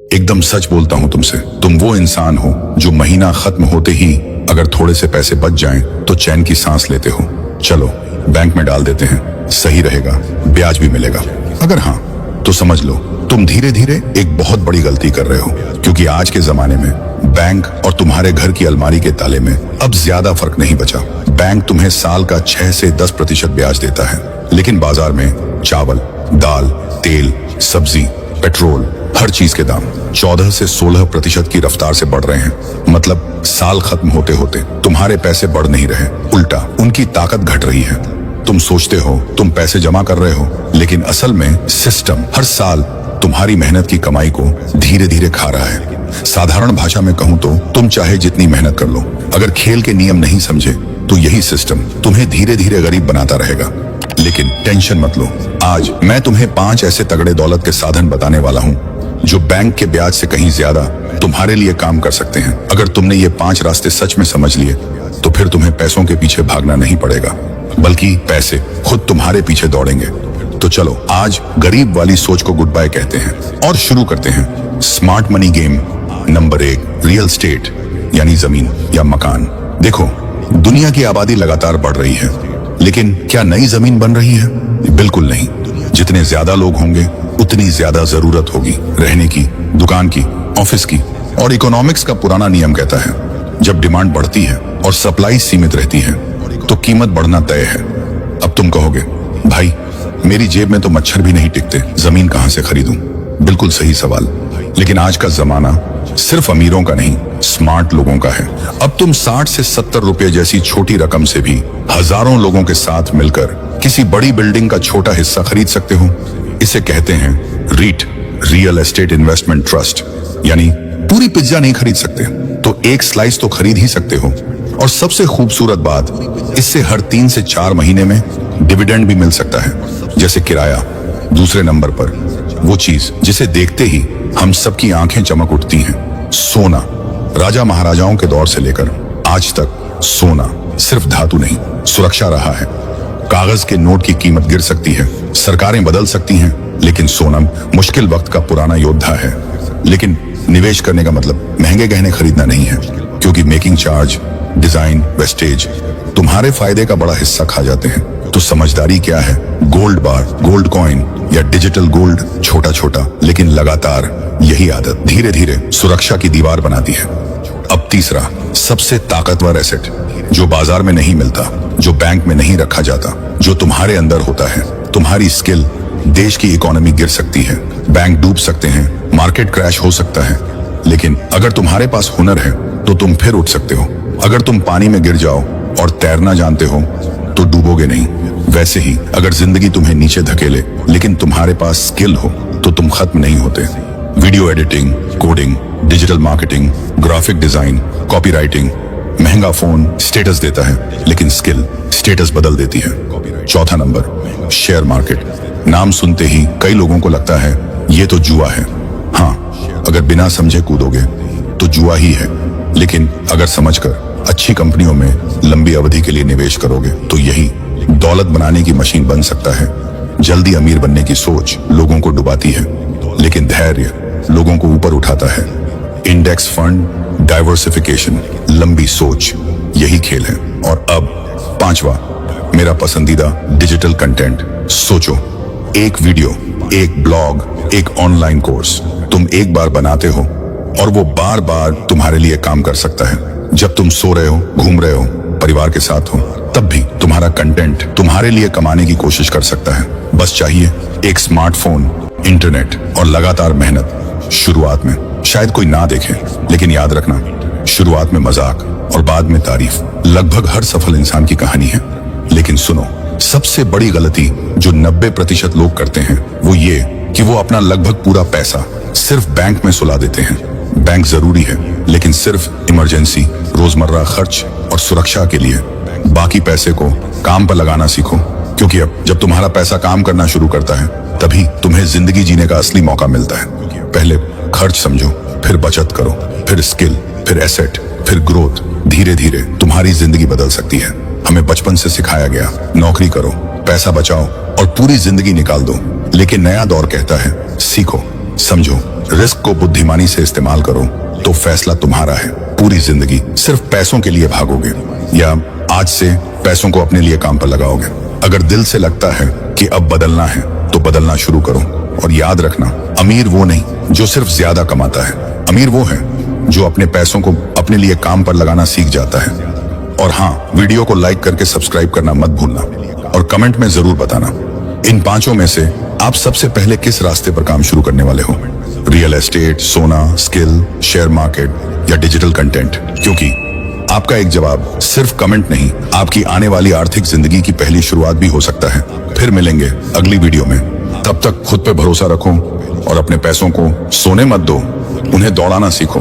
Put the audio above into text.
एकदम सच बोलता हूं तुमसे, तुम वो इंसान हो जो महीना खत्म होते ही अगर थोड़े से पैसे बच जाएं तो चैन की सांस लेते हो। चलो बैंक में डाल देते हैं, सही रहेगा, ब्याज भी मिलेगा। अगर हाँ तो समझ लो तुम धीरे धीरे एक बहुत बड़ी गलती कर रहे हो, क्योंकि आज के जमाने में बैंक और तुम्हारे घर की अलमारी के ताले में अब ज्यादा फर्क नहीं बचा। बैंक तुम्हें साल का 6 से 10% ब्याज देता है, लेकिन बाजार में चावल, दाल, तेल, सब्जी, पेट्रोल, हर चीज के दाम 14 से 16% की रफ्तार से बढ़ रहे हैं। मतलब साल खत्म होते होते तुम्हारे पैसे बढ़ नहीं रहे, उल्टा उनकी ताकत घट रही है। तुम सोचते हो तुम पैसे जमा कर रहे हो, लेकिन असल में सिस्टम हर साल तुम्हारी मेहनत की कमाई को धीरे धीरे खा रहा है। साधारण भाषा में कहूं तो तुम चाहे जितनी मेहनत कर लो, अगर खेल के नियम नहीं समझे तो यही सिस्टम तुम्हें धीरे धीरे गरीब बनाता रहेगा। लेकिन टेंशन मत लो, आज मैं तुम्हें 5 ऐसे तगड़े दौलत के साधन बताने वाला हूं जो बैंक के ब्याज से कहीं ज्यादा तुम्हारे लिए काम कर सकते हैं। अगर तुमने ये 5 रास्ते सच में समझ लिए तो फिर तुम्हें पैसों के पीछे भागना नहीं पड़ेगा, बल्कि पैसे खुद तुम्हारे पीछे दौड़ेंगे। तो चलो आज गरीब वाली सोच को गुड बाय कहते हैं और शुरू करते हैं smart money game. Number 1, real estate यानी जमीन या मकान। देखो, दुनिया की आबादी लगातार बढ़ रही है, लेकिन क्या नई जमीन बन रही है? बिल्कुल नहीं। जितने ज्यादा लोग होंगे उतनी ज्यादा जरूरत होगी रहने की, दुकान की, ऑफिस की। और इकोनॉमिक्स का पुराना नियम कहता है, जब डिमांड बढ़ती है और सप्लाई सीमित रहती है तो कीमत बढ़ना तय है। अब तुम कहोगे, भाई मेरी जेब में तो मच्छर भी नहीं टिकते, जमीन कहां से खरीदूं? बिल्कुल सही सवाल, लेकिन आज का जमाना सिर्फ अमीरों का नहीं, स्मार्ट लोगों का है। अब तुम 60 से 70 रुपए जैसी छोटी रकम से भी हजारों लोगों के साथ मिलकर किसी बड़ी बिल्डिंग का छोटा हिस्सा खरीद सकते हो। इसे कहते हैं REIT, real estate investment trust. यानी पूरी पिज्जा नहीं खरीद सकते तो एक स्लाइस तो खरीद ही सकते हो। और सबसे खूबसूरत बात, इससे हर 3 से 4 महीने में डिविडेंड भी मिल सकता है, जैसे किराया। दूसरे नंबर पर वो चीज जिसे देखते ही हम सबकी आंखें चमक उठती हैं, सोना। राजा महाराजाओं के दौर से लेकर आज तक सोना सिर्फ धातु नहीं, सुरक्षा रहा है। कागज के नोट की कीमत गिर सकती है, सरकारें बदल सकती हैं, लेकिन सोना मुश्किल वक्त का पुराना योद्धा है। लेकिन निवेश करने का मतलब महंगे गहने खरीदना नहीं है, क्योंकि मेकिंग चार्ज, डिजाइन, वेस्टेज तुम्हारे फायदे का बड़ा हिस्सा खा जाते हैं। तो समझदारी क्या है? गोल्ड बार, गोल्ड कॉइन या डिजिटल गोल्ड, छोटा छोटा लेकिन लगातार, यही आदत धीरे धीरे सुरक्षा की दीवार बनाती है। अब तीसरा, सबसे ताकतवर एसेट जो बाजार में नहीं मिलता, जो बैंक में नहीं रखा जाता, जो तुम्हारे अंदर होता है, तुम्हारी स्किल। देश की इकोनॉमी गिर सकती है, बैंक डूब सकते हैं, मार्केट क्रैश हो सकता है, लेकिन अगर तुम्हारे पास हुनर है तो तुम फिर उठ सकते हो। अगर तुम पानी में गिर जाओ और तैरना जानते हो तो डूबोगे नहीं। वैसे ही अगर जिंदगी तुम्हें नीचे धकेले लेकिन तुम्हारे पास स्किल हो तो तुम खत्म नहीं होते। Video editing, coding, digital marketing, graphic design, copywriting. महंगा फोन स्टेटस देता है, लेकिन स्किल स्टेटस बदल देती है। चौथा नंबर, शेयर मार्केट। नाम सुनते ही कई लोगों को लगता है ये तो जुआ है। हाँ, अगर बिना समझे कूदोगे तो जुआ ही है, लेकिन अगर समझकर अच्छी कंपनियों में लंबी अवधि के लिए निवेश करोगे तो यही दौलत बनाने की मशीन बन सकता है। जल्दी अमीर बनने की सोच लोगों को डुबाती है, लेकिन धैर्य लोगों को ऊपर उठाता है। इंडेक्स फंड, डाइवर्सिफिकेशन, लंबी सोच, यही खेल है। और अब पांचवा, मेरा पसंदीदा, डिजिटल कंटेंट। सोचो, एक वीडियो, एक ब्लॉग, एक ऑनलाइन कोर्स तुम एक बार बनाते हो और वो बार बार तुम्हारे लिए काम कर सकता है। जब तुम सो रहे हो, घूम रहे हो, परिवार के साथ हो, तब भी तुम्हारा कंटेंट तुम्हारे लिए कमाने की कोशिश कर सकता है। बस चाहिए एक स्मार्टफोन, इंटरनेट और लगातार मेहनत। शुरुआत में शायद कोई ना देखे, लेकिन याद रखना, शुरुआत में मजाक और बाद में तारीफ लगभग हर सफल इंसान की कहानी है। लेकिन सुनो, सबसे बड़ी गलती जो 90% लोग करते हैं वो ये कि वो अपना लगभग पूरा पैसा सिर्फ बैंक में सुला देते हैं। बैंक जरूरी है, लेकिन सिर्फ इमरजेंसी, रोजमर्रा खर्च और सुरक्षा के लिए। बाकी पैसे को काम पर लगाना सीखो, क्योंकि अब जब तुम्हारा पैसा काम करना शुरू करता है तभी तुम्हें जिंदगी जीने का असली मौका मिलता है। पहले खर्च समझो, फिर बचत करो, फिर स्किल, फिर एसेट, फिर ग्रोथ। धीरे धीरे तुम्हारी जिंदगी बदल सकती है। हमें बचपन से सिखाया गया, नौकरी करो, पैसा बचाओ और पूरी जिंदगी निकाल दो। लेकिन नया दौर कहता है, सीखो, समझो, रिस्क को बुद्धिमानी से इस्तेमाल करो तो फैसला तुम्हारा है। पूरी जिंदगी सिर्फ पैसों के लिए भागोगे या आज से पैसों को अपने लिए काम पर लगाओगे? अगर दिल से लगता है कि अब बदलना है तो बदलना शुरू करो। और याद रखना, अमीर वो नहीं जो सिर्फ ज्यादा कमाता है, अमीर वो है जो अपने पैसों को अपने लिए काम पर लगाना सीख जाता है। और हाँ, वीडियो को लाइक करके सब्सक्राइब करना मत भूलना और कमेंट में जरूर बताना इन पांचों में से आप सबसे पहले किस रास्ते पर काम शुरू करने वाले हो। रियल एस्टेट, सोना, स्किल, शेयर मार्केट या डिजिटल कंटेंट? क्योंकि आपका एक जवाब सिर्फ कमेंट नहीं, आपकी आने वाली आर्थिक जिंदगी की पहली शुरुआत भी हो सकता है। फिर मिलेंगे अगली वीडियो में। तब तक खुद पे भरोसा रखो और अपने पैसों को सोने मत दो, उन्हें दौड़ाना सीखो।